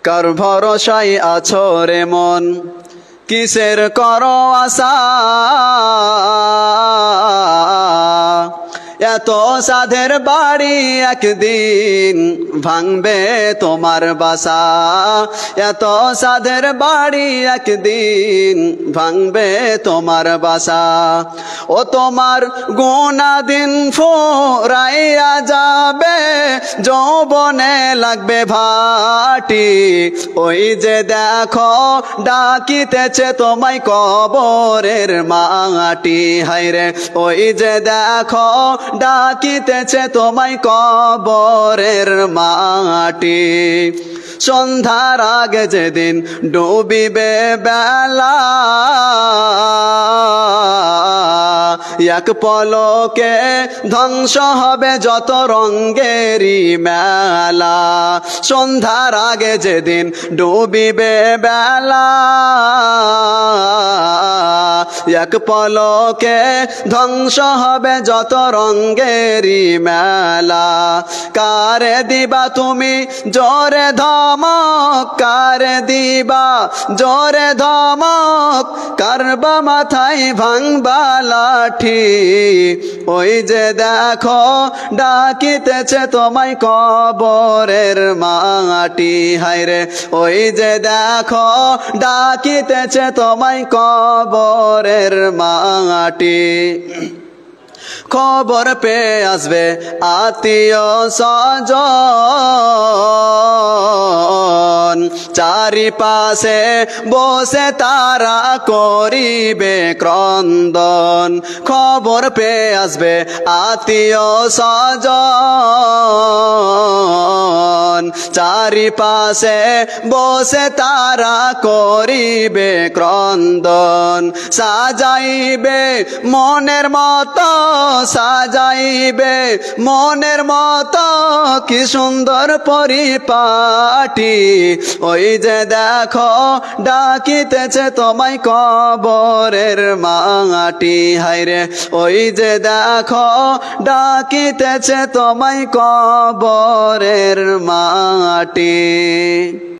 কার ভরসায় আছো রে মন কিসের করো আশা এত সাধের বাড়ি একদিন ভাঙবে তোমার বাসা এত সাধের বাড়ি একদিন ভাঙবে তোমার বাসা ও তোমার গুনাদিন ফুরাইয়া যাবে যৌবনে লাগবে ভাটি ওই যে দেখো ডাকিতেছে তোমায় কবরের মাটি হায়রে ওই যে দেখো ডাকিতেছে তোমায় কবরের মাটি সন্ধ্যার আগে যেদিন ডুবিবে বেলা এক পলকে ধ্বংস হবে যত রঙ্গেরই মেলা সন্ধ্যার আগে যেদিন ডুবিবে বেলা এক পলকে ধ্বংস হবে যত রঙ্গেরই মেলা কারে দিবা তুমি জোরে ধমক কারে দিবা জোরে ধমক কারবা মাথায় ভাঙবা লাঠি ওই যে দেখো ডাকিতেছে তোমায় কবরের মাটি হায়রে ওই যে দেখো ডাকিতেছে তোমায় কবরের মাটি খবর পেয়ে আসবে আত্মীয় স্বজন চারিপাশে বসে তারা করিবে ক্রন্দন খবর পেয়ে আসবে আত্মীয় স্বজন চারিপাশে বসে তারা করিবে ক্রন্দন সাজাইবে মনের মতো সাজাইবে মনের মতো কি সুন্দর পরিপাটি ওই যে দেখো ডাকিতেছে তোমায় কবরের মাটি হায়রে ওই যে দেখো ডাকিতেছে তোমায় কবরের মাটি